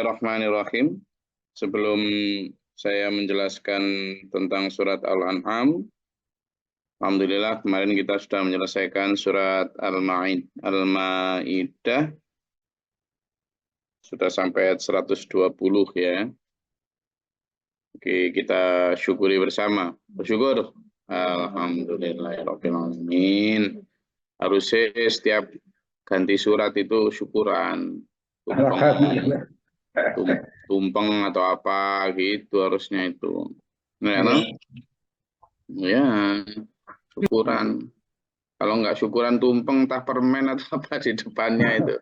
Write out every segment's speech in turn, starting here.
Bismillahirrahmanirrahim. Sebelum saya menjelaskan tentang surat Al-An'am, alhamdulillah kemarin kita sudah menyelesaikan surat Al-Ma'idah, sudah sampai ayat 120 ya. Oke, kita syukuri bersama. Bersyukur. Alhamdulillahirrahmanirrahim. Harusnya setiap ganti surat itu syukuran. Tumpeng atau apa gitu harusnya itu. Nah, ya, syukuran. Kalau nggak syukuran tumpeng, entah permen atau apa di depannya itu.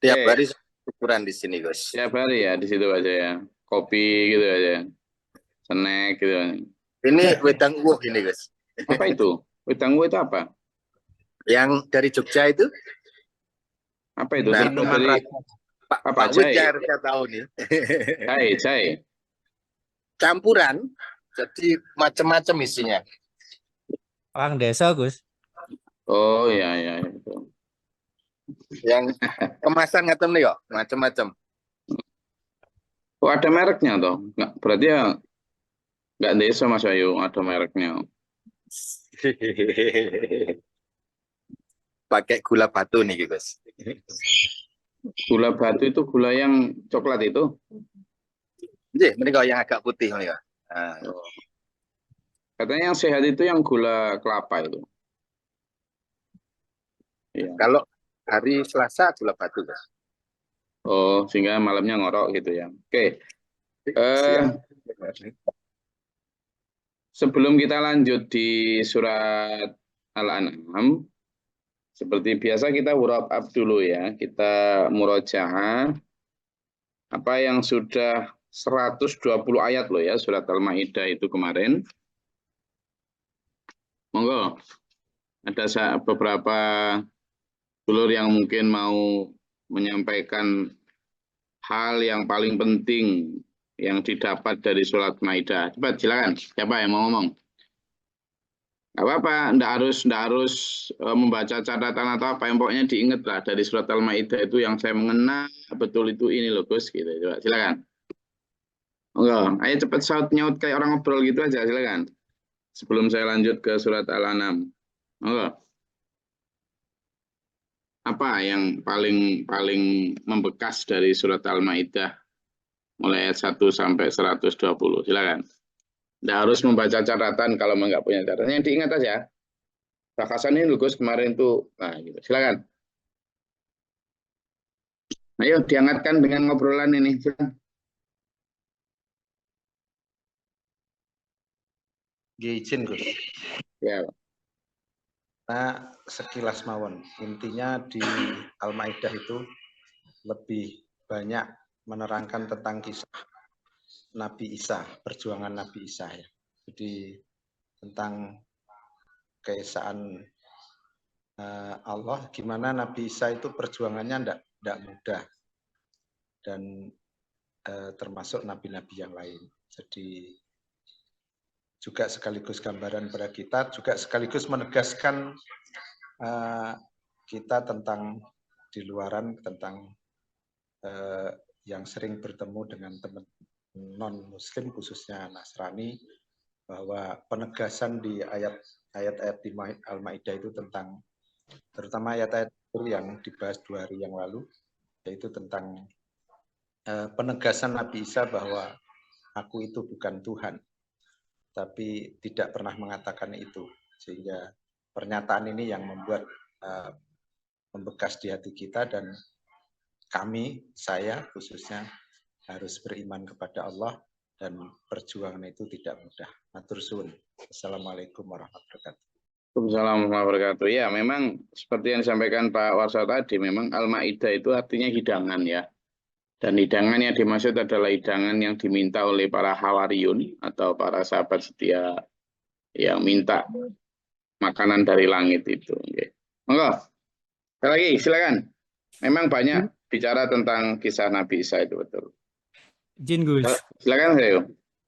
Tiap hari syukuran di sini, Gus. Tiap hari ya, di situ aja ya. Kopi gitu aja. Snack gitu. Ini wedang uwuh ini, Gus. Apa itu? Wedang uwuh itu apa? Yang dari Jogja itu? Apa itu? Nah, dari Pak Wid harusnya tahu nih. Cai. Campuran, jadi macam-macam isinya. Orang desa, Gus. Oh ya itu. Yang kemasan ngatem nih kok, macam-macam. Oh ada mereknya toh? Nggak, berarti ya nggak desa Mas Ayu, ada mereknya. Pakai gula batu nih, Gus. Gula batu itu gula yang coklat itu? Iya, ini kalau yang agak putih nih, Kak. Nah. Katanya yang sehat itu yang gula kelapa itu. Ya. Kalau hari Selasa gula batu, Gus. Oh, sehingga malamnya ngorok gitu ya. Oke. Sebelum kita lanjut di surat Al-An'am, seperti biasa kita wrap up dulu ya. Kita murojaah apa yang sudah 120 ayat loh ya, surat Al-Ma'idah itu kemarin. Monggo, ada beberapa dulur yang mungkin mau menyampaikan hal yang paling penting yang didapat dari surat Maidah. Cepat silakan. Siapa yang mau ngomong? Gak apa-apa, nggak harus membaca catatan atau apa. Yang pokoknya diingat lah dari surat Al-Maidah itu yang saya mengenal betul itu ini loh Gus. Gitu. Coba silakan. Enggak, ayo cepat nyaut kayak orang ngobrol gitu aja silakan. Sebelum saya lanjut ke surat Al-An'am. Enggak. Apa yang paling membekas dari surat Al-Maidah mulai ayat 1 sampai 120? Silakan. Nggak harus membaca catatan kalau nggak punya catatan. Yang diingat aja. Bakasan ini Gus kemarin tuh. Nah, gitu. Silakan. Ayo dihangatkan dengan ngobrolan ini. Silakan. Izin Gus. Ya. Nah, sekilas mawon. Intinya di Al-Maidah itu lebih banyak menerangkan tentang kisah Nabi Isa, perjuangan Nabi Isa ya. Jadi tentang keesaan Allah, gimana Nabi Isa itu perjuangannya tidak mudah dan termasuk nabi-nabi yang lain. Jadi juga sekaligus gambaran pada kita, juga sekaligus menegaskan kita tentang di luaran, tentang yang sering bertemu dengan teman non-muslim khususnya Nasrani, bahwa penegasan di ayat-ayat di Al-Maidah itu tentang, terutama ayat-ayat yang dibahas 2 hari yang lalu, yaitu tentang penegasan Nabi Isa bahwa aku itu bukan Tuhan, tapi tidak pernah mengatakan itu, sehingga pernyataan ini yang membuat membekas di hati kita, dan saya khususnya harus beriman kepada Allah, dan perjuangan itu tidak mudah. Matur suwun. Assalamualaikum warahmatullahi wabarakatuh. Waalaikumsalam warahmatullahi wabarakatuh. Ya, memang seperti yang disampaikan Pak Warsa tadi, memang Al-Maidah itu artinya hidangan ya. Dan hidangan yang dimaksud adalah hidangan yang diminta oleh para hawariyun atau para sahabat setia yang minta makanan dari langit itu. Oke. Monggo. Sekali lagi, silakan. Memang banyak bicara tentang kisah Nabi Isa itu betul. Izin Gus. Silakan saya.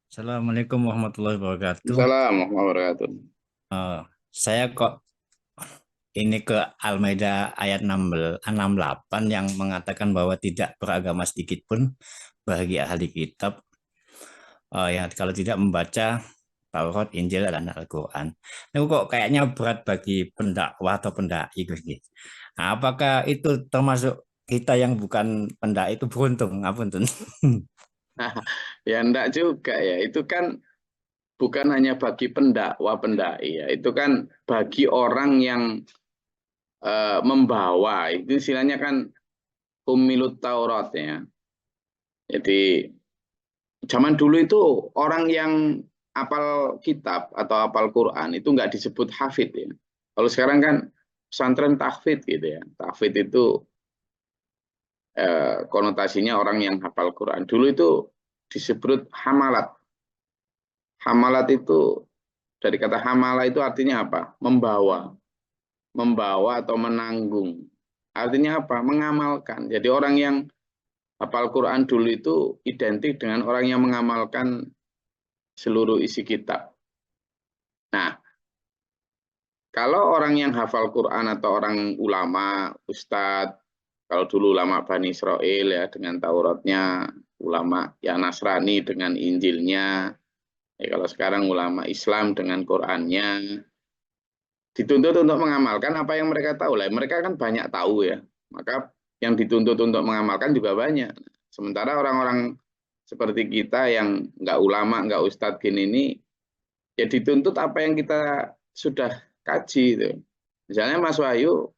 Assalamualaikum warahmatullahi wabarakatuh. Assalamualaikum warahmatullahi wabarakatuh. Saya kok ini ke Al-Maidah ayat 68 yang mengatakan bahwa tidak beragama sedikit pun bagi ahli kitab yang kalau tidak membaca Taurat, Injil, dan Al-Quran. Ini kok kayaknya berat bagi pendakwah atau pendai Gus. Nah, apakah itu termasuk kita yang bukan pendai itu beruntung? Ngapunten. Ya enggak juga ya. Itu kan bukan hanya bagi pendakwa pendai ya. Itu kan bagi orang yang membawa. Itu istilahnya kan umilut Taurat ya. Jadi zaman dulu itu orang yang hafal kitab atau hafal Quran itu nggak disebut hafid ya. Kalau sekarang kan pesantren tahfidz gitu ya. Tahfidz itu konotasinya orang yang hafal Quran. Dulu itu disebut hamalat. Hamalat itu dari kata hamala itu artinya apa? Membawa. Membawa atau menanggung. Artinya apa? Mengamalkan. Jadi orang yang hafal Quran dulu itu identik dengan orang yang mengamalkan seluruh isi kitab. Nah, kalau orang yang hafal Quran atau orang ulama, ustadz, kalau dulu ulama Bani Israel ya dengan Tauratnya, ulama yang Nasrani dengan Injilnya, ya kalau sekarang ulama Islam dengan Qurannya, dituntut untuk mengamalkan apa yang mereka tahu lah. Mereka kan banyak tahu ya, maka yang dituntut untuk mengamalkan juga banyak. Sementara orang-orang seperti kita yang nggak ulama, nggak ustadz gini ini, ya dituntut apa yang kita sudah kaji itu. Misalnya Mas Wahyu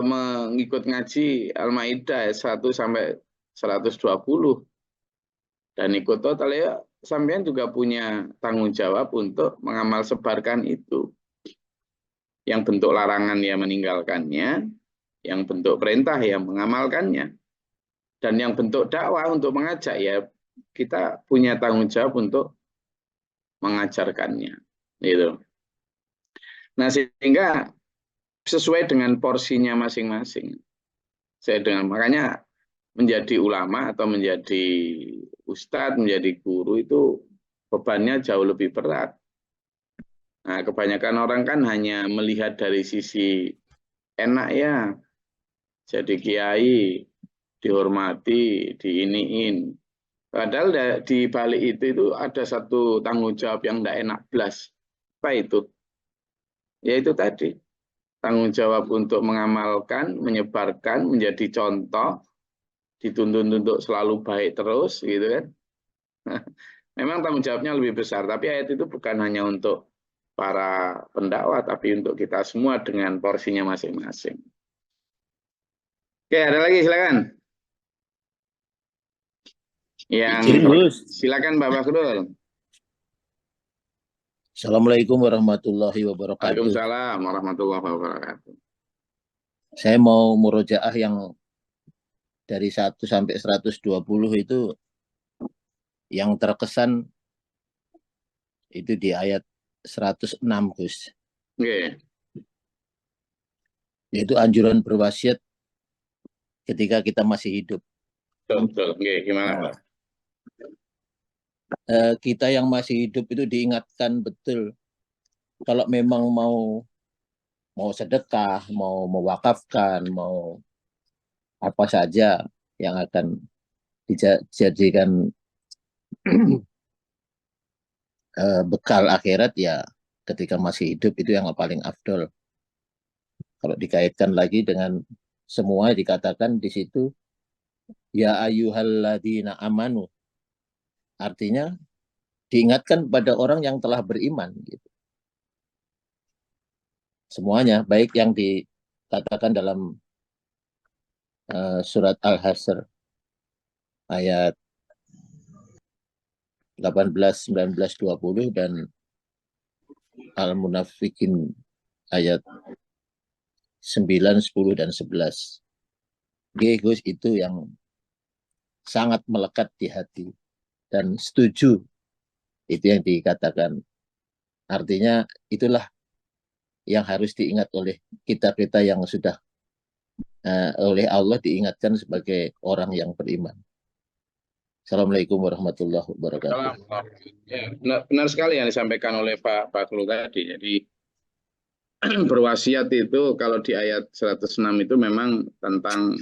mengikut ngaji Al-Maidah 1 sampai 120 dan ikut total ya sampean juga punya tanggung jawab untuk mengamal sebarkan itu. Yang bentuk larangan ya meninggalkannya, yang bentuk perintah ya mengamalkannya. Dan yang bentuk dakwah untuk mengajak ya kita punya tanggung jawab untuk mengajarkannya. Gitu. Nah, sehingga sesuai dengan porsinya masing-masing. Makanya menjadi ulama atau menjadi ustadz, menjadi guru itu bebannya jauh lebih berat. Nah, kebanyakan orang kan hanya melihat dari sisi enak ya, jadi kiai, dihormati, diiniin. Padahal di balik itu ada satu tanggung jawab yang tidak enak belas. Apa itu? Ya itu tadi. Tanggung jawab untuk mengamalkan, menyebarkan, menjadi contoh, dituntut untuk selalu baik terus, gitu kan. Memang tanggung jawabnya lebih besar, tapi ayat itu bukan hanya untuk para pendakwah, tapi untuk kita semua dengan porsinya masing-masing. Oke, ada lagi silakan. Silakan Mbak Bakhrul. Assalamualaikum warahmatullahi wabarakatuh. Waalaikumsalam warahmatullahi wabarakatuh. Saya mau murojaah yang dari 1 sampai 120 itu yang terkesan itu di ayat 106, Gus. Oke. Yaitu anjuran berwasiat ketika kita masih hidup. Betul. Oke, gimana Pak? Kita yang masih hidup itu diingatkan betul kalau memang mau sedekah, mau mewakafkan, mau apa saja yang akan dijadikan bekal akhirat ya ketika masih hidup itu yang paling afdol. Kalau dikaitkan lagi dengan semua dikatakan di situ ya ayyuhalladzina amanu. Artinya diingatkan pada orang yang telah beriman gitu. Semuanya baik yang dikatakan dalam surat Al-Hasr ayat 18, 19, 20 dan Al-Munafikin ayat 9, 10 dan 11. Gus itu yang sangat melekat di hati dan setuju itu yang dikatakan. Artinya itulah yang harus diingat oleh kita yang sudah oleh Allah diingatkan sebagai orang yang beriman. Assalamualaikum warahmatullahi wabarakatuh. Ya, benar sekali yang disampaikan oleh Pak Bakhrul tadi. Jadi berwasiat itu kalau di ayat 106 itu memang tentang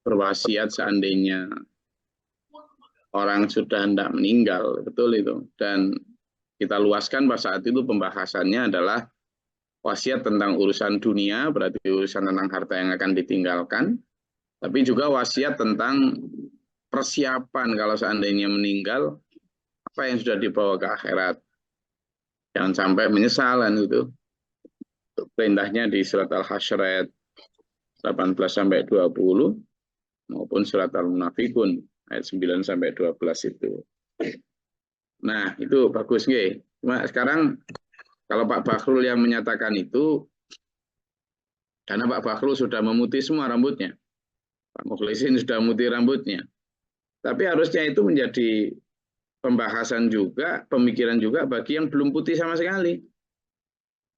berwasiat seandainya orang sudah hendak meninggal, betul itu. Dan kita luaskan pada saat itu pembahasannya adalah wasiat tentang urusan dunia, berarti urusan tentang harta yang akan ditinggalkan, tapi juga wasiat tentang persiapan kalau seandainya meninggal, apa yang sudah dibawa ke akhirat. Jangan sampai menyesalan itu. Perintahnya di surat Al-Hasyr ayat 18-20 maupun surat Al-Munafikun ayat 9-12 itu. Nah, itu bagus nggih. Cuma sekarang kalau Pak Bakhrul yang menyatakan itu, karena Pak Bakhrul sudah memutih semua rambutnya. Pak Mukhlisin sudah memutih rambutnya. Tapi harusnya itu menjadi pembahasan juga, pemikiran juga bagi yang belum putih sama sekali.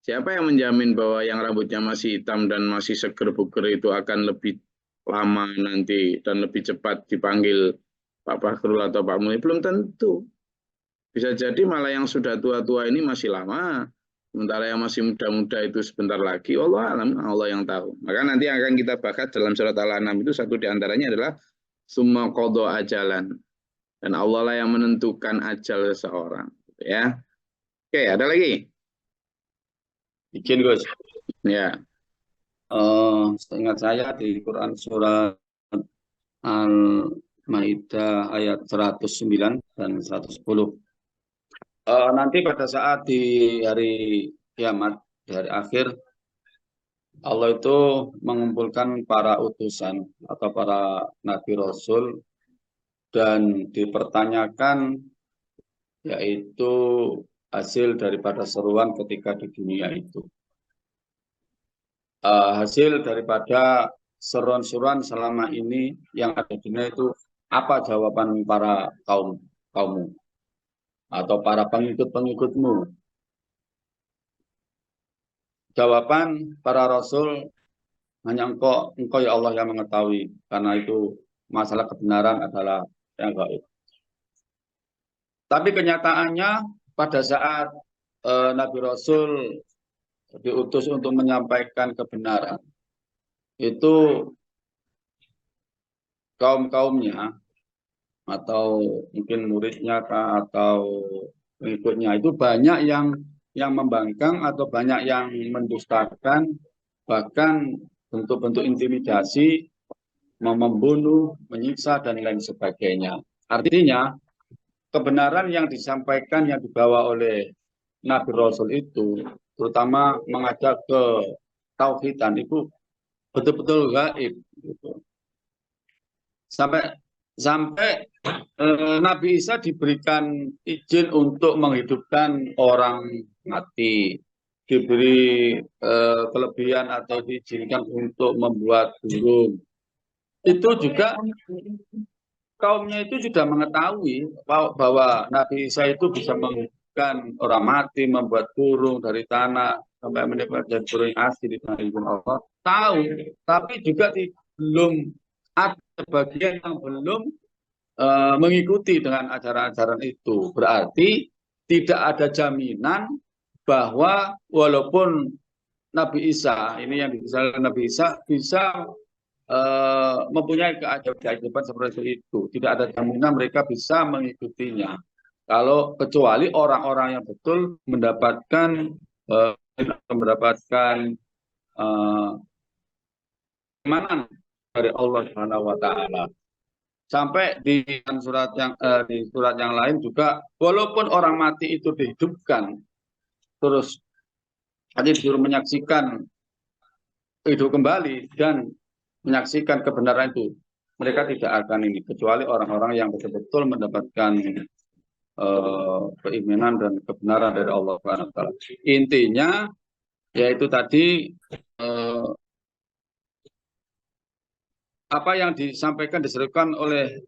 Siapa yang menjamin bahwa yang rambutnya masih hitam dan masih seger buger itu akan lebih lama nanti dan lebih cepat dipanggil Pak Bakhrul atau Pak Muni? Belum tentu. Bisa jadi malah yang sudah tua-tua ini masih lama, sementara yang masih muda-muda itu sebentar lagi. Allah alam, Allah yang tahu. Maka nanti akan kita bahas dalam surat Al-An'am itu satu diantaranya adalah summa qada ajalan. Dan Allah lah yang menentukan ajal seseorang. Ya. Oke, ada lagi? Izin Gus. Ya. Seingat saya di Quran surat Al-Maidah ayat 109 dan 110. Nanti pada saat di hari kiamat, di hari akhir, Allah itu mengumpulkan para utusan atau para nabi rasul dan dipertanyakan yaitu hasil daripada seruan ketika di dunia itu. Hasil daripada seruan-seruan selama ini yang ada di dunia itu, apa jawaban para kaummu atau para pengikut-pengikutmu? Jawaban para rasul, hanya engkau ya Allah yang mengetahui, karena itu masalah kebenaran adalah yang gaib. Tapi kenyataannya pada saat Nabi Rasul diutus untuk menyampaikan kebenaran, itu kaum-kaumnya atau mungkin muridnya atau pengikutnya itu banyak yang membangkang atau banyak yang mendustakan, bahkan bentuk-bentuk intimidasi, membunuh, menyiksa dan lain sebagainya. Artinya kebenaran yang disampaikan, yang dibawa oleh Nabi Rasul itu, terutama mengajak ke tauhidan, itu betul-betul gaib. Gitu. Sampai Nabi Isa diberikan izin untuk menghidupkan orang mati, diberi kelebihan atau diizinkan untuk membuat burung. Itu juga kaumnya itu sudah mengetahui bahwa Nabi Isa itu bisa menghidupkan orang mati, membuat burung dari tanah sampai mendapatkan burung asli di tanah ibu Allah. Tahu, tapi juga belum ada bagian yang belum mengikuti dengan ajaran-ajaran itu. Berarti tidak ada jaminan bahwa walaupun Nabi Isa, ini yang dibilang Nabi Isa, bisa mempunyai keajaiban seperti itu. Tidak ada jaminan mereka bisa mengikutinya. Kalau kecuali orang-orang yang betul mendapatkan keimanan dari Allah Subhanahu wa taala. Sampai di surat yang lain juga, walaupun orang mati itu dihidupkan, terus hanya disuruh menyaksikan hidup kembali dan menyaksikan kebenaran itu, mereka tidak akan ini, kecuali orang-orang yang betul-betul mendapatkan keimanan dan kebenaran dari Allah Subhanahu wa taala. Intinya yaitu tadi apa yang disampaikan, diserukan oleh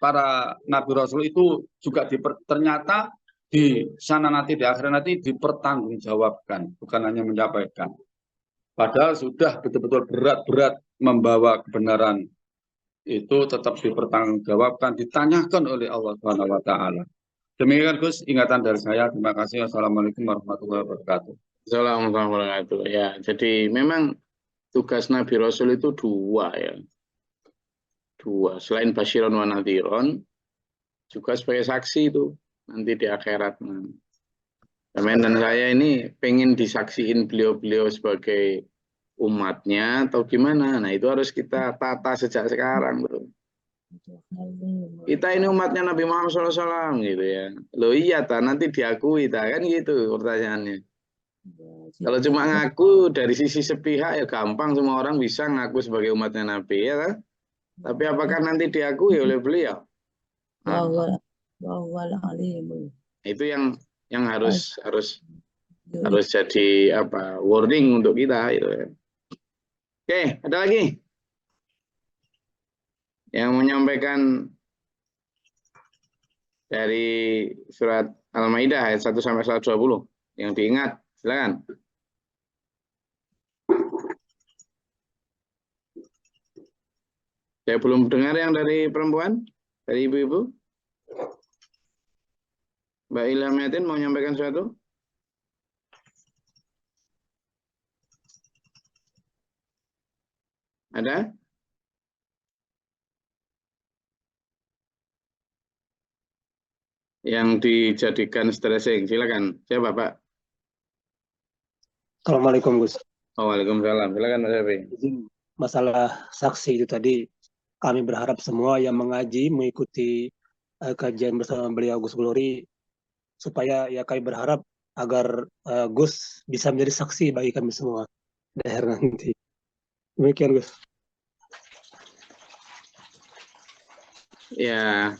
para Nabi Rasul itu juga ternyata di sana nanti, di akhirat nanti dipertanggungjawabkan, bukan hanya menyampaikan. Padahal sudah betul-betul berat-berat membawa kebenaran, itu tetap dipertanggungjawabkan, ditanyakan oleh Allah Subhanahu wa taala. Demikian Gus, ingatan dari saya. Terima kasih. Wassalamualaikum warahmatullahi wabarakatuh. Assalamualaikum warahmatullahi wabarakatuh. Ya, jadi memang tugas Nabi Rasul itu dua ya. Dua. Selain Basyiron wa Nadhiron, juga sebagai saksi itu nanti di akhirat. Dan saya ini pengen disaksiin beliau-beliau sebagai umatnya atau gimana. Nah, itu harus kita tata sejak sekarang tuh. Kita ini umatnya Nabi Muhammad SAW gitu ya. Loh iya nanti diakui kan gitu pertanyaannya. Kalau cuma ngaku dari sisi sepihak ya gampang, semua orang bisa ngaku sebagai umatnya Nabi ya kan? Tapi apakah nanti diakui oleh beliau? Nah, itu yang harus jadi warning untuk kita itu ya. Oke, ada lagi yang menyampaikan dari surat Al-Maidah ayat 1 sampai 120 yang diingat, silakan. Saya belum dengar yang dari perempuan, dari ibu-ibu. Mbak Ilham Yatin mau menyampaikan sesuatu? Ada? Yang dijadikan stressing, silakan. Siapa Pak? Assalamualaikum Gus. Waalaikumsalam. Silakan Mas Hafi. Masalah saksi itu tadi, kami berharap semua yang mengaji mengikuti kajian bersama beliau Gus Glory, supaya ya kami berharap agar Gus bisa menjadi saksi bagi kami semua di akhir nanti. Demikian Gus. Ya,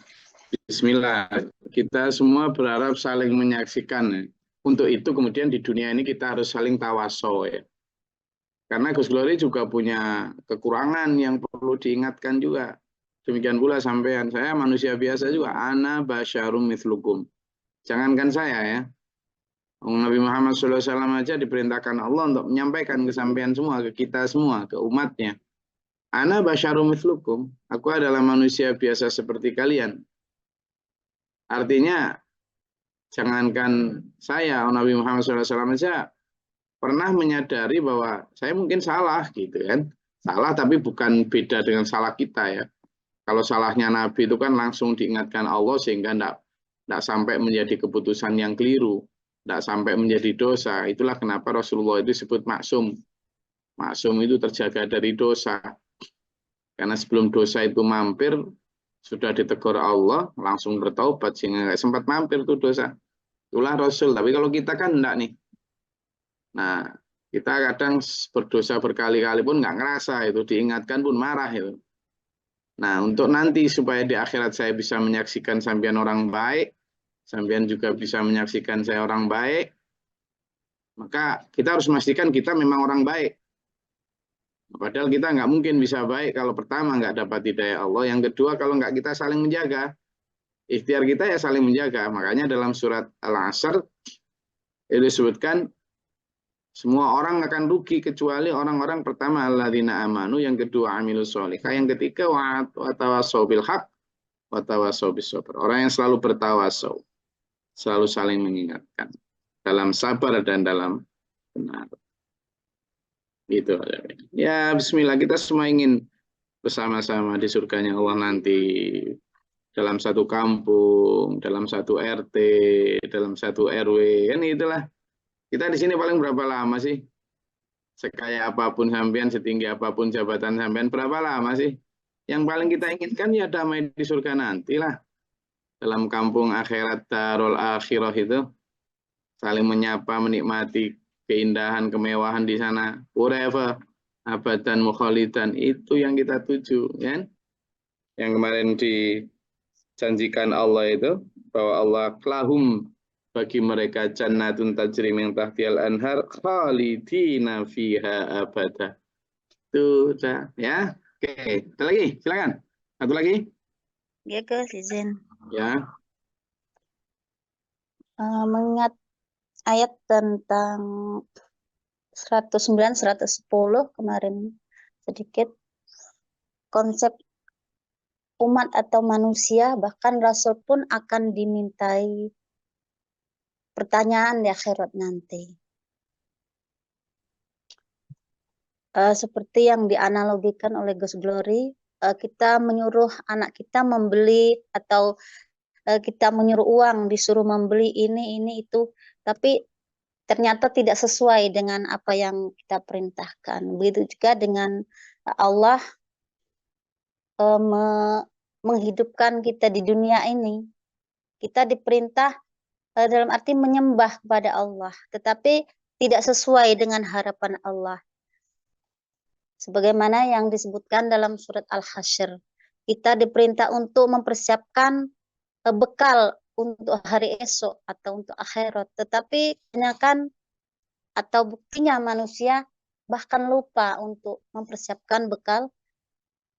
bismillah. Kita semua berharap saling menyaksikan. Untuk itu kemudian di dunia ini kita harus saling tawaso ya. Karena Gus Glory juga punya kekurangan yang perlu diingatkan juga. Demikian pula sampean, saya manusia biasa juga. Ana basyarum mithlukum. Jangankan saya ya. Nabi Muhammad SAW aja diperintahkan Allah untuk menyampaikan kesampaian semua ke kita semua, ke umatnya. Ana basyarum mithlukum. Aku adalah manusia biasa seperti kalian. Artinya, jangankan saya, Nabi Muhammad SAW aja pernah menyadari bahwa saya mungkin salah gitu kan. Salah tapi bukan beda dengan salah kita ya. Kalau salahnya Nabi itu kan langsung diingatkan Allah sehingga tidak sampai menjadi keputusan yang keliru. Tidak sampai menjadi dosa. Itulah kenapa Rasulullah itu disebut maksum. Maksum itu terjaga dari dosa. Karena sebelum dosa itu mampir, sudah ditegur Allah, langsung bertaubat sehingga nggak sempat mampir tuh dosa. Itulah Rasul. Tapi kalau kita kan enggak nih. Nah, kita kadang berdosa berkali-kali pun nggak ngerasa itu, diingatkan pun marah itu. Nah, untuk nanti supaya di akhirat saya bisa menyaksikan sampean orang baik, sampean juga bisa menyaksikan saya orang baik, maka kita harus memastikan kita memang orang baik. Padahal kita nggak mungkin bisa baik kalau pertama nggak dapat hidayah Allah, yang kedua kalau nggak kita saling menjaga. Ikhtiar kita ya saling menjaga. Makanya dalam surat Al-Asr itu disebutkan semua orang akan rugi kecuali orang-orang pertama alladzina amanu, yang kedua amilus sholihah, yang ketiga wa tawassaw bil haq wa tawassaw bis sabr. Orang yang selalu bertawasau, selalu saling mengingatkan dalam sabar dan dalam benar. Gitu. Ya bismillah, kita semua ingin bersama-sama di surganya Allah nanti, dalam satu kampung, dalam satu RT, dalam satu RW, kan itulah. Kita di sini paling berapa lama sih? Sekaya apapun sampean, setinggi apapun jabatan sampean, berapa lama sih? Yang paling kita inginkan ya damai di surga nanti lah. Dalam kampung akhirat darul akhirah itu, saling menyapa, menikmati keindahan, kemewahan di sana. Forever, abadan mukhalidan, itu yang kita tuju. Ya? Yang kemarin dijanjikan Allah itu, bahwa Allah lahum, bagi mereka jannatun tajri min tahtihal anhar khalidina fiha abada. Itu sudah ya. Oke, ada lagi, silakan. Satu lagi. Ya Gus, izin. Ya. Mengingat ayat tentang 109, 110 kemarin sedikit, konsep umat atau manusia, bahkan Rasul pun akan dimintai pertanyaan di akhirat nanti. seperti yang dianalogikan oleh Gus Glory, kita menyuruh anak kita membeli atau kita menyuruh uang disuruh membeli ini itu, tapi ternyata tidak sesuai dengan apa yang kita perintahkan. Begitu juga dengan Allah menghidupkan kita di dunia ini. Kita diperintah dalam arti menyembah kepada Allah, tetapi tidak sesuai dengan harapan Allah. Sebagaimana yang disebutkan dalam surat Al-Hasyr, kita diperintah untuk mempersiapkan bekal untuk hari esok atau untuk akhirat, tetapi kebanyakan atau buktinya manusia bahkan lupa untuk mempersiapkan bekal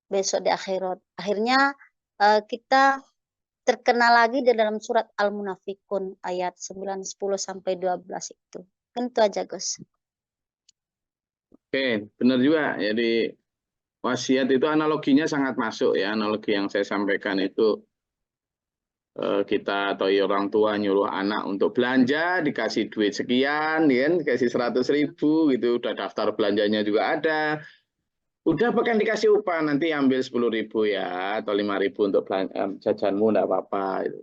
besok di akhirat. Akhirnya kita terkena lagi di dalam surat Al-Munafikun ayat 9, 10 sampai 12 itu. Tentu aja, Gus. Oke, benar juga. Jadi wasiat itu analoginya sangat masuk ya. Analogi yang saya sampaikan itu kita atau orang tua nyuruh anak untuk belanja, dikasih duit sekian, kan, dikasih 100.000 gitu, udah daftar belanjanya juga ada, udah bahkan dikasih upah, nanti ambil 10.000 ya atau 5.000 untuk jajanmu, enggak apa-apa. Gitu.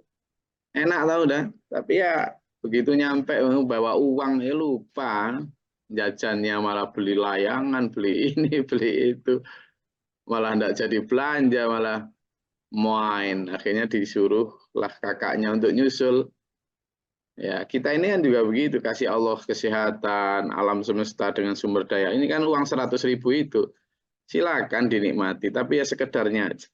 Enak tau udah, tapi ya begitu nyampe bawa uang ya lupa, jajannya malah beli layangan, beli ini, beli itu, malah enggak jadi belanja, malah main, akhirnya disuruhlah kakaknya untuk nyusul. Ya, kita ini kan juga begitu, kasih Allah kesehatan, alam semesta dengan sumber daya. Ini kan uang 100.000 itu, silakan dinikmati, tapi ya sekedarnya aja.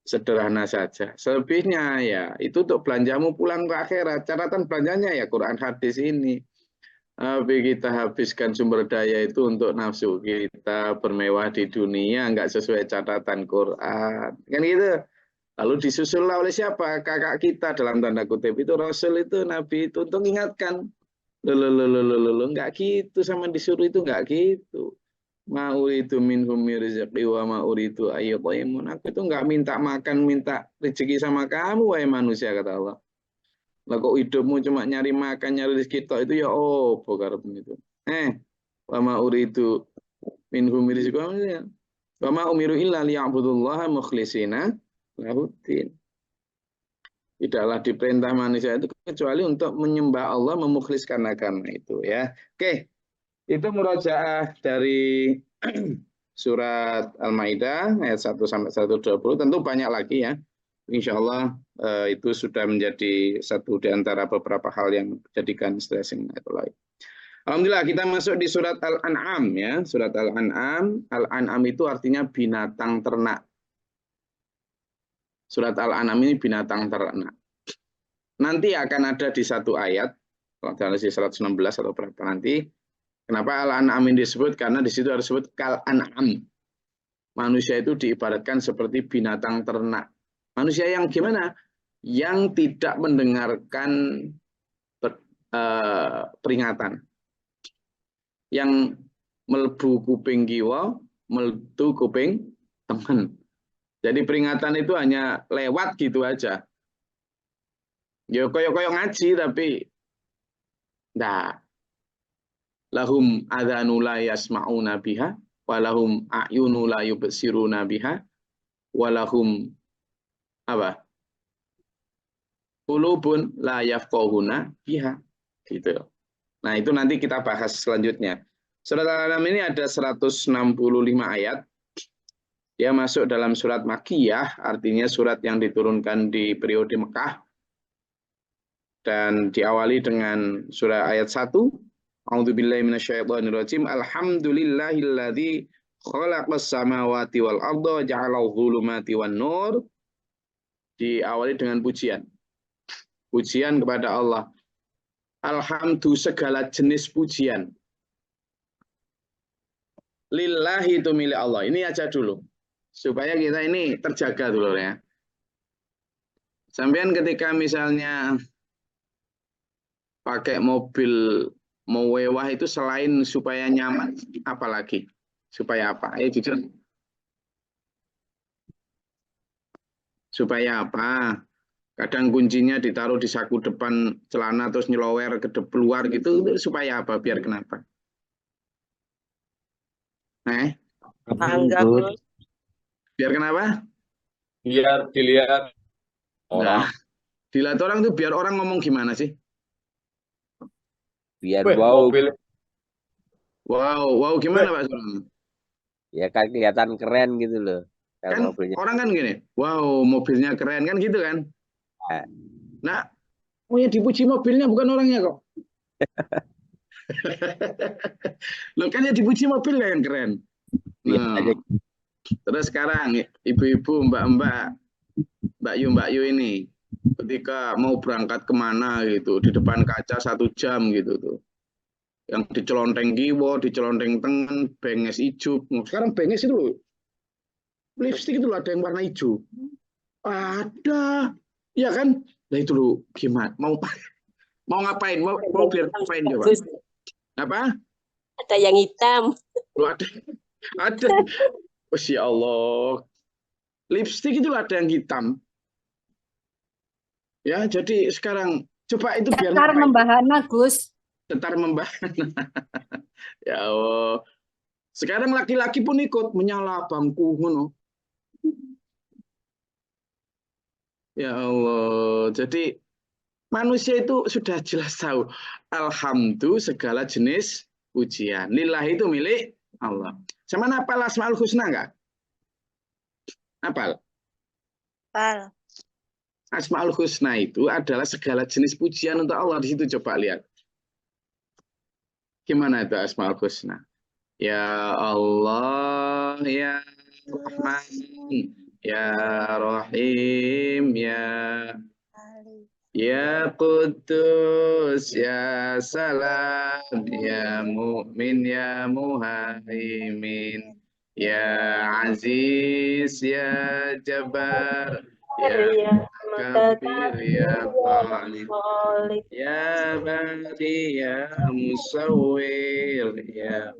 Sederhana saja. Selebihnya ya itu untuk belanjamu pulang ke akhirat. Catatan belanjanya ya Quran hadis ini. Tapi kita habiskan sumber daya itu untuk nafsu kita bermewah di dunia, nggak sesuai catatan Quran. Kan gitu. Lalu disusullah oleh siapa? Kakak kita dalam tanda kutip itu Rasul itu Nabi itu untuk mengingatkan. Enggak gitu sama disuruh itu enggak gitu. Mau itu minhum rizqi wa ma uridu ayyutaimun. Aku itu enggak minta makan, minta rezeki sama kamu wahai manusia kata Allah. Lah kok hidupmu cuma nyari makan, nyari rezeki tok itu ya opo karepmu itu. Wa ma uridu minhum rizqi wa ma umiru illa liya'budullaha mukhlishina lahuddin. Tidaklah diperintah manusia itu kecuali untuk menyembah Allah, memukhliskan agama itu ya. Oke. Itu murojaah dari surat Al-Maidah ayat 1 sampai 120. Tentu banyak lagi ya. Insya Allah itu sudah menjadi satu di antara beberapa hal yang dijadikan stressing atau lain. Alhamdulillah kita masuk di surat Al-An'am ya. Surat Al-An'am. Al-An'am itu artinya binatang ternak. Surat Al-An'am ini binatang ternak. Nanti akan ada di satu ayat, kalau di 116 atau berapa nanti. Kenapa Al-An'am ini disebut? Karena di situ harus disebut Kal-An'am. Manusia itu diibaratkan seperti binatang ternak. Manusia yang gimana? Yang tidak mendengarkan peringatan. Yang melebu kuping kiwa, melebu kuping teman. Jadi peringatan itu hanya lewat gitu aja. Ya koyok-koyok ngaji tapi enggak. Lahum adzanu la yasma'una biha wa lahum a'yunu la yubsiruna biha wa lahum apa? Qulubun la yafqahuna biha. Gitu. Nah, itu nanti kita bahas selanjutnya. Surat Al-An'am ini ada 165 ayat. Dia masuk dalam surat Makkiyah, artinya surat yang diturunkan di periode Mekah. Dan diawali dengan surah ayat 1. A'udzubillahi minasyaitonirrajim. Alhamdulillahilladzi khalaqas samawati wal arda wa ja'alal dhulumati wan nur. Diawali dengan pujian. Pujian kepada Allah. Alhamdu segala jenis pujian. Lillahi itu milik Allah. Ini aja dulu. Supaya kita ini terjaga dulu ya. Sampean ketika misalnya pakai mobil mau mewah itu selain supaya nyaman, apalagi? Supaya apa? Jujur. Supaya apa? Kadang kuncinya ditaruh di saku depan celana terus nyelower ke keluar gitu, supaya apa? Biar kenapa? Bangga, Gus. Biar kenapa? Biar dilihat Nah, orang. dilihat orang tuh biar orang ngomong gimana sih? Biar Weh, wow, mobil Wow, gimana Pak Suran? ya kan kelihatan keren gitu loh. Kalau Kan mobilnya. orang kan gini, wow mobilnya keren kan gitu kan? Nah, Nah, yang dipuji mobilnya bukan orangnya kok. Loh kan yang dipuji mobilnya yang keren. lihat aja. Nah, terus sekarang ibu-ibu, Mbak Yu ini ketika mau berangkat kemana gitu di depan kaca 1 jam gitu tuh, yang dicelonteng kiwo, dicelonteng tengen, benges ijo. Sekarang benges itu loh, lipstick itu loh ada yang warna hijau. Ada, ya kan? Nah itu loh gimana? Mau ngapain? Mau biar ngapain coba? Apa? Ada yang hitam. Loh, ada. Oh, ya Allah. Lipstick itu ada yang hitam. Ya, jadi sekarang coba itu biar Cetar membahana, Gus. cetar membahana. Ya Allah. Sekarang laki-laki pun ikut menyala bangku ngono. Ya Allah. Jadi manusia itu sudah jelas tahu. Alhamdulillah segala jenis pujian. Lillahi itu milik Allah. Sama apal Asmaul Husna enggak? Apal? Pal. Asmaul Husna itu adalah segala jenis pujian untuk Allah. Di situ coba lihat. Gimana itu Asmaul Husna? Ya Allah, ya Rahman, ya Rahim, ya Qudus, ya Salam, ya Mu'min, ya Muhaimin, ya Aziz, ya Jabbar, ya Kabir, ya Talib, ya Badi, ya Musawwir, ya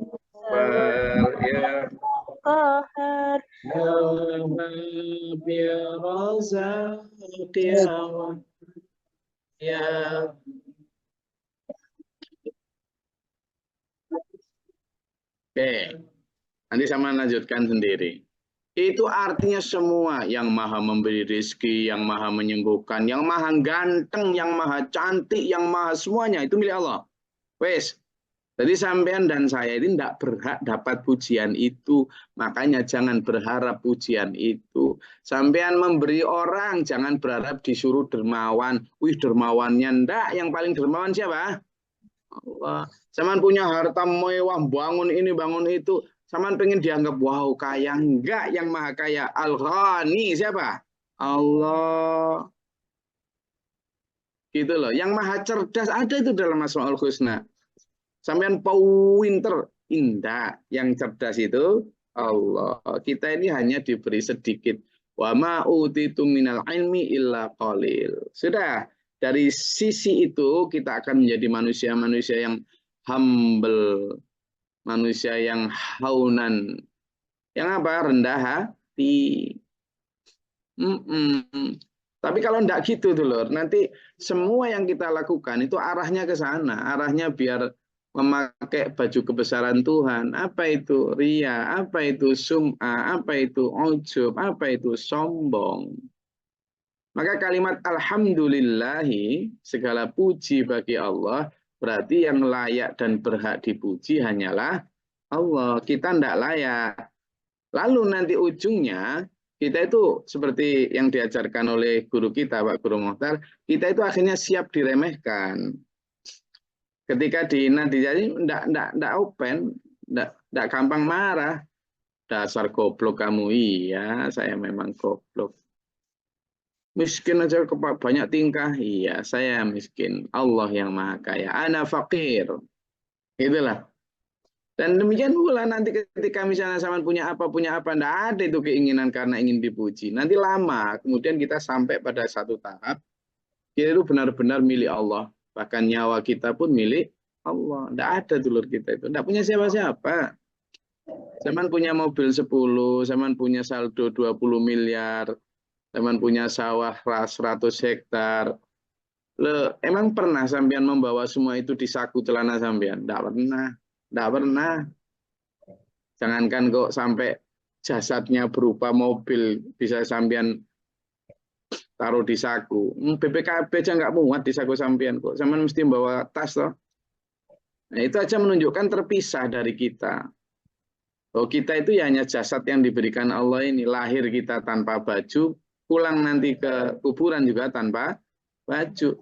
ya Qahar. ya Wahhab, ya Razak, ya Oke, nanti sama lanjutkan sendiri. Itu artinya semua yang maha memberi rezeki, yang maha menyembuhkan, yang maha ganteng, yang maha cantik, yang maha semuanya itu milik Allah. Wes, jadi sampean dan saya ini tidak berhak dapat pujian itu. Makanya jangan berharap pujian itu. Sampean memberi orang, jangan berharap disuruh dermawan. Wih dermawannya ndak, yang paling dermawan siapa? Allah. Saman punya harta mewah, bangun ini, bangun itu. Saman pengen dianggap, wow kaya. Enggak, yang maha kaya. Al-Ghani siapa? Allah. Gitu loh. Yang maha cerdas ada itu dalam Asmaul Husna. Sampean pinter, indah. Yang cerdas itu Allah. Kita ini hanya diberi sedikit. Wa ma utitu minal ilmi illa qalil. Sudah. Dari sisi itu kita akan menjadi manusia-manusia yang humble. Manusia yang haunan. Yang apa? Rendah hati. Tapi kalau enggak gitu tuh lor, nanti semua yang kita lakukan itu arahnya ke sana. Arahnya biar memakai baju kebesaran Tuhan. Apa itu ria? Apa itu sum'ah? Apa itu ujub? Apa itu sombong? Maka kalimat alhamdulillahi, segala puji bagi Allah, berarti yang layak dan berhak dipuji hanyalah Allah. Kita tidak layak. Lalu nanti ujungnya, kita itu seperti yang diajarkan oleh guru kita, Pak Guru Mohtar, kita itu akhirnya siap diremehkan. Ketika dihina dijadi, tidak open, tidak gampang marah. Dasar goblok kamu, iya saya memang goblok. Miskin aja banyak tingkah. Iya, saya miskin. Allah yang maha kaya. Ana fakir. Itulah. Dan demikian pula nanti ketika misalnya sama punya apa, enggak ada itu keinginan karena ingin dipuji. Nanti lama, kemudian kita sampai pada satu tahap, kita itu benar-benar milik Allah. Bahkan nyawa kita pun milik Allah. Enggak ada dulur kita itu. Enggak punya siapa-siapa. Zaman punya mobil 10, zaman punya saldo 20 miliar, zaman punya sawah 100 hektar. Emang pernah sampean membawa semua itu di saku celana sampean? Tidak pernah. Tidak pernah. Jangankan kok sampai jasadnya berupa mobil bisa sampean taruh di saku. BPKB aja nggak muat di saku sampean kok. Sampean mesti bawa tas toh. Nah, itu aja menunjukkan terpisah dari kita. Bahwa kita itu ya hanya jasad yang diberikan Allah ini. Lahir kita tanpa baju, pulang nanti ke kuburan juga tanpa baju.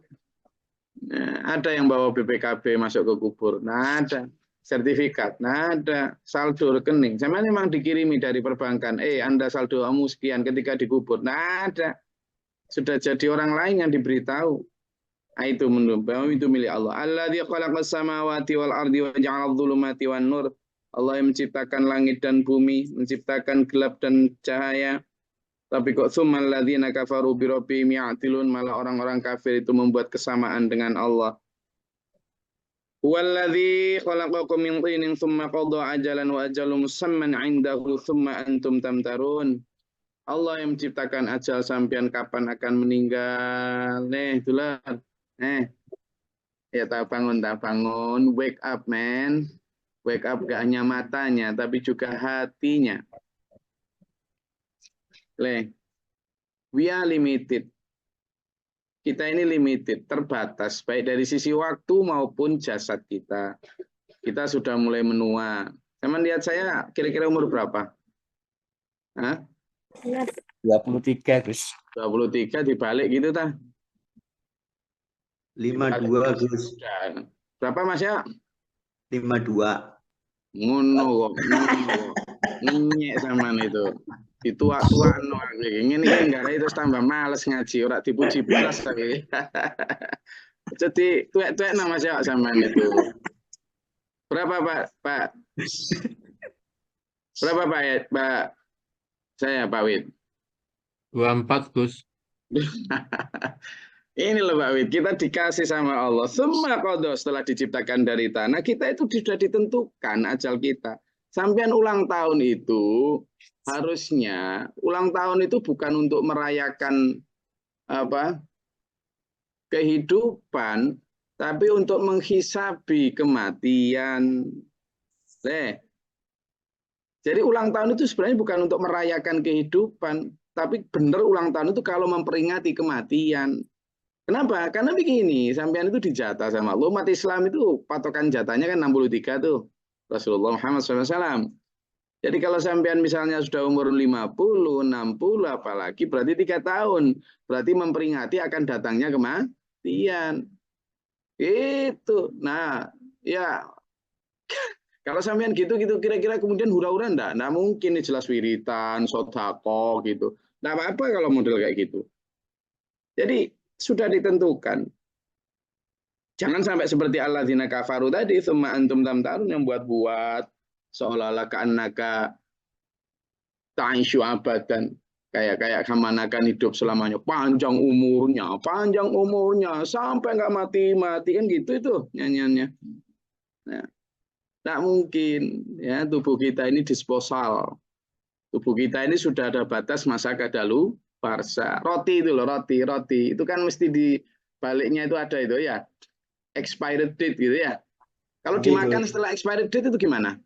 Nah, ada yang bawa BPKB masuk ke kubur. Nah, ada sertifikat. Nah, ada saldo rekening. Sama memang dikirimi dari perbankan. Anda saldo kamu sekian ketika dikubur. Nah, ada. Sudah jadi orang lain yang diberitahu. Nah, itu menurut itu milik Allah. Alladzi khalaqas samawati wal ardi wa ja'ala adh-dhulumati wan nur. Allah yang menciptakan langit dan bumi, menciptakan gelap dan cahaya. Tapi kok tsummal ladzina kafaru bi rabbihim ya'tilun, malah orang-orang kafir itu membuat kesamaan dengan Allah. Walladzi khalaqakum min thinin tsumma qada ajalan wa ajalun musamman 'indahu tsumma antum tamtarun. Allah yang menciptakan ajal sampean kapan akan meninggal. Itulah. Ya tak bangun, wake up man. Wake up gak hanya matanya, tapi juga hatinya. We are limited. Kita ini limited, terbatas, baik dari sisi waktu maupun jasad kita. Kita sudah mulai menua. Teman lihat saya kira-kira umur berapa? Hah? 23, Gus. 23 dibalik gitu tah? 52, Gus. Berapa Mas ya? 52. Ngono kok. Ngenyek sampean itu. Ditua-tua no ngene iki enggak itu tambah males ngaji, ora dipuji belas lagi. Jadi tuwek-tuwek nama Mas ya sampean itu. Berapa Pak? Berapa Pak? Saya Pak Wid. 24, Gus. Ini loh Pak Wid, kita dikasih sama Allah. Semua kodo setelah diciptakan dari tanah, kita itu sudah ditentukan ajal kita. Sampean ulang tahun itu, harusnya ulang tahun itu bukan untuk merayakan kehidupan, tapi untuk menghisabi kematian. Jadi ulang tahun itu sebenarnya bukan untuk merayakan kehidupan, tapi benar ulang tahun itu kalau memperingati kematian. Kenapa? Karena begini, sampean itu dijatah sama Allah. Umat Islam itu patokan jatahnya kan 63 tuh. Rasulullah Muhammad SAW. Jadi kalau sampean misalnya sudah umur 50, 60, apalagi berarti 3 tahun. Berarti memperingati akan datangnya kematian. Itu. Nah, ya kalau sampean gitu kira-kira kemudian hura-hura enggak mungkin, jelas wiritan, sodako gitu. Enggak apa-apa kalau model kayak gitu. Jadi sudah ditentukan. Jangan sampai seperti alladzina kafaru tadi, tsumma antum tamtarun, yang buat-buat seolah-olah ka'annaka ta'isyu abadan. Kayak kamanakan hidup selamanya, panjang umurnya sampai nggak mati-mati, kan gitu itu nyanyiannya. Nah, tak mungkin ya, tubuh kita ini disposal. Tubuh kita ini sudah ada batas masa kadaluarsa. Roti itu loh, roti itu kan mesti di baliknya itu ada itu ya, expired date gitu ya. Kalau dimakan setelah expired date itu gimana?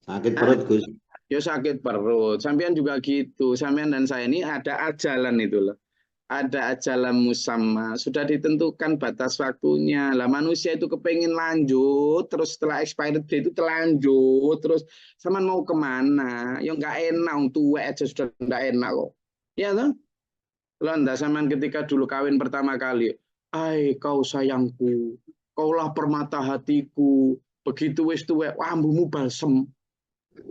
Sakit perut, Gus. Ya sakit perut. Sampean juga gitu. Sampean dan saya ini ada ajalan itu loh. Ada ajalan musamma, sudah ditentukan batas waktunya. Lah manusia itu kepengen lanjut, terus setelah expired date itu telanjut, terus sama mau kemana? Ya nggak enak, tua aja sudah nggak enak kok. Ya toh? Lo ndak sampean ketika dulu kawin pertama kali, kau sayangku, kaulah permata hatiku, begitu wis tuwek, ambumu balsem.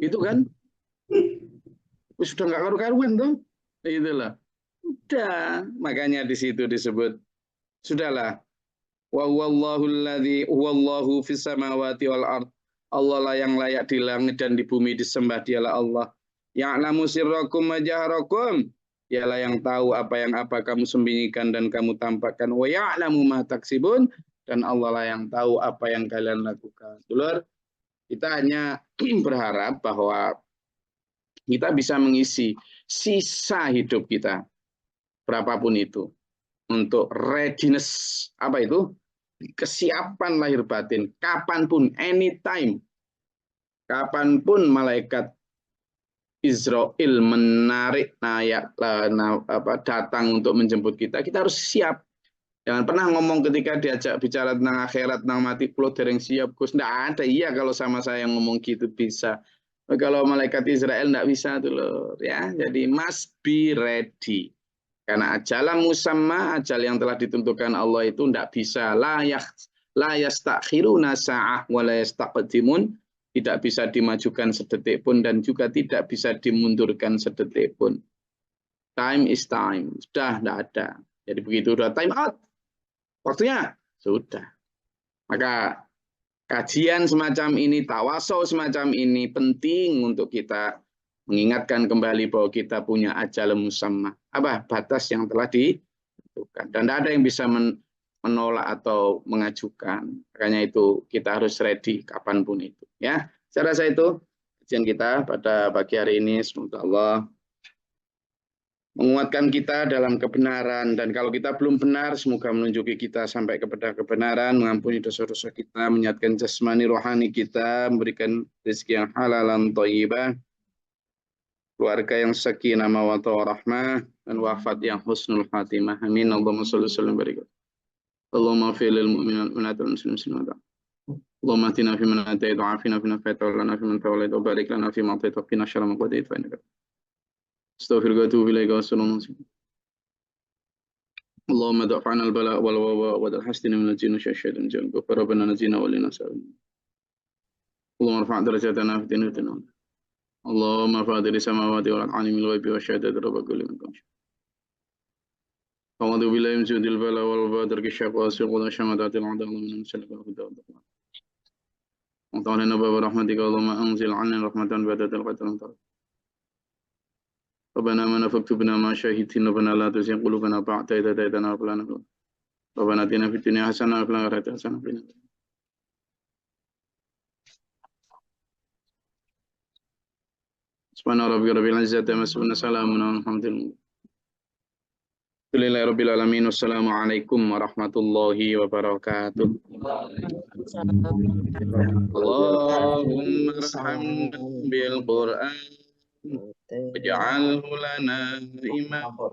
Itu kan? Wis sudah nggak karu-karuan toh? Itulah. Udah, makanya di situ disebut sudahlah. Wa huwallahu alladzi huwallahu fis samawati wal ard. Allah lah yang layak di langit dan di bumi disembah, dialah Allah. Ya'lamu sirrakum wa jahrakum. Dialah yang tahu apa kamu sembunyikan dan kamu tampakkan. Wa ya'lamu ma taksibun, dan Allah lah yang tahu apa yang kalian lakukan. Dulur, kita hanya berharap bahwa kita bisa mengisi sisa hidup kita, berapapun itu, untuk readiness, apa itu? Kesiapan lahir batin, kapanpun, anytime. kapanpun malaikat Israel menarik datang untuk menjemput kita, kita harus siap. Jangan pernah ngomong ketika diajak bicara tentang akhirat, tentang mati, pulau dereng siap, Gus. Nggak ada, iya kalau sama saya ngomong gitu bisa. Kalau malaikat Israel nggak bisa tuh loh, ya. Jadi must be ready. Karena ajalan musamma, ajal yang telah ditentukan Allah itu nggak bisa. La yastakhiruna sa'ah wa la yastaqdimun. Tidak bisa dimajukan sedetik pun dan juga tidak bisa dimundurkan sedetik pun. Time is time. Sudah tidak ada. Jadi begitu sudah time out, waktunya sudah. Maka kajian semacam ini, tawasul semacam ini penting untuk kita mengingatkan kembali bahwa kita punya ajal musamma. Apa batas yang telah ditentukan. Dan tidak ada yang bisa menolak atau mengajukan. Makanya itu kita harus ready kapanpun itu. Ya, saya rasa itu kajian kita pada pagi hari ini. Semoga Allah menguatkan kita dalam kebenaran, dan kalau kita belum benar, semoga menunjuki kita sampai kepada kebenaran, mengampuni dosa-dosa kita, menyatakan jasmani rohani kita, memberikan rezeki yang halalan thayyibah, keluarga yang sakinah mawaddah warahmah, dan wafat yang husnul khatimah. Amin. Allahumma shalli wa sallim barik. Allahumma fil lil mu'minat wal muslimin. Allahumma atina fi man atayta wa afina fi man tawallana fi man tawallayta wa barik lana fi ma atayta wa qina syarra ma qadayta fa innaka astaghfiruka wa atubu ilaika wa sallallahu alaihi wasallam. Allahumma da'fa'na al-bala' wal wawa wa dal-hasdina min al-jinni syaitan jin wa rabbana najina wa lina sa'in. Allahumma rfa' darajatana fi dunya. Allahumma fadhil samawati wal ardi alimil ghaibi wa syahadati rabb kulli man kana. A'udzu billahi min syarril bala wal badr kisyaf wa siqul shamatatil adha min salaka wa huda. Wa ta'ala nabiyyu rahmatika Allahumma anzil 'alaina rahmatan ba'datal qadr. ربنا آمنا فاكتبنا مع الشاهدين ربنا لا تزغ قلوبنا بعد إذ هديتنا وهب لنا من لدنك ربنا آتنا في الدنيا حسنة وفي الآخرة حسنة وقنا عذاب النار. سبحان ربك رب العزة عما يصفون وسلام على المرسلين Alhamdulillahi rabbil alamin. Wassalamualaikum warahmatullahi wabarakatuh. Allahumma arhamna bil Qur'an waj'alhu lana imama